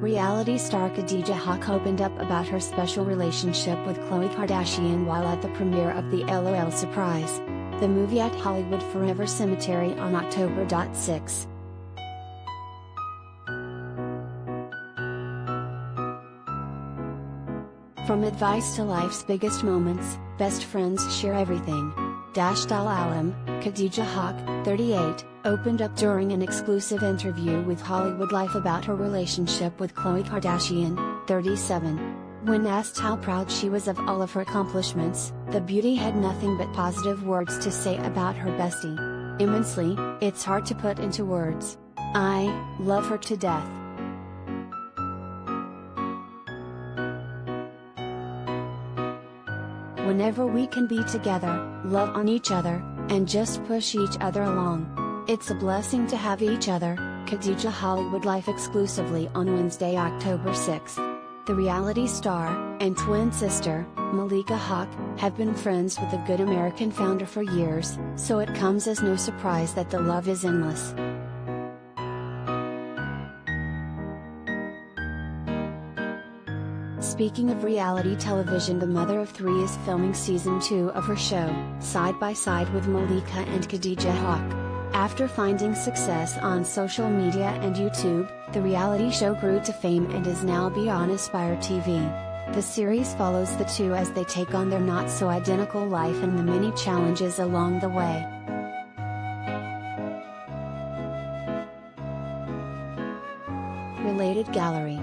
Reality star Khadijah Haqq opened up about her special relationship with Khloe Kardashian while at the premiere of the LOL Surprise, the movie at Hollywood Forever Cemetery on October 6. From advice to life's biggest moments, best friends share everything. Alum, Khadijah Haqq, 38, opened up during an exclusive interview with HollywoodLife about her relationship with Khloe Kardashian, 37. When asked how proud she was of all of her accomplishments, the beauty had nothing but positive words to say about her bestie. Immensely, it's hard to put into words. I love her to death. Whenever we can be together, love on each other, and just push each other along. It's a blessing to have each other, Khadijah HollywoodLife exclusively on Wednesday, October 6. The reality star, and twin sister, Malika Haqq, have been friends with the Good American founder for years, so it comes as no surprise that the love is endless. Speaking of reality television, the mother of three is filming season 2 of her show, Side by Side with Malika and Khadijah Haqq. After finding success on social media and YouTube, the reality show grew to fame and is now beyond Aspire TV. The series follows the two as they take on their not-so-identical life and the many challenges along the way. Related gallery.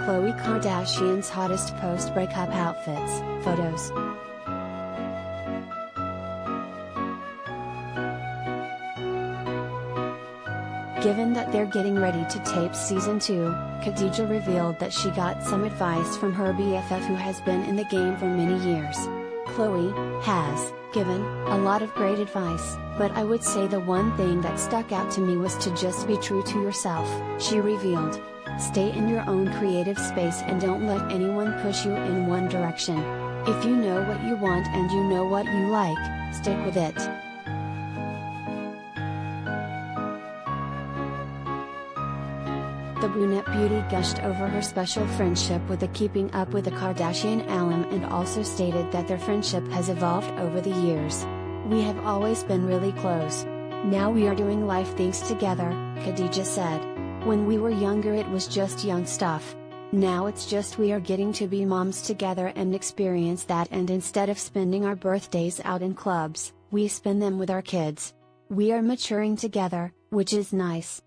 Khloe Kardashian's hottest post-breakup outfits, photos. Given that they're getting ready to tape season 2, Khadijah revealed that she got some advice from her BFF who has been in the game for many years. Khloe has given a lot of great advice, but I would say the one thing that stuck out to me was to just be true to yourself, she revealed. Stay in your own creative space and don't let anyone push you in one direction. If you know what you want and you know what you like, stick with it. The brunette beauty gushed over her special friendship with the Keeping Up with the Kardashian alum and also stated that their friendship has evolved over the years. We have always been really close. Now we are doing life things together, Khadijah said. When we were younger it was just young stuff. Now it's just we are getting to be moms together and experience that, and instead of spending our birthdays out in clubs, we spend them with our kids. We are maturing together, which is nice.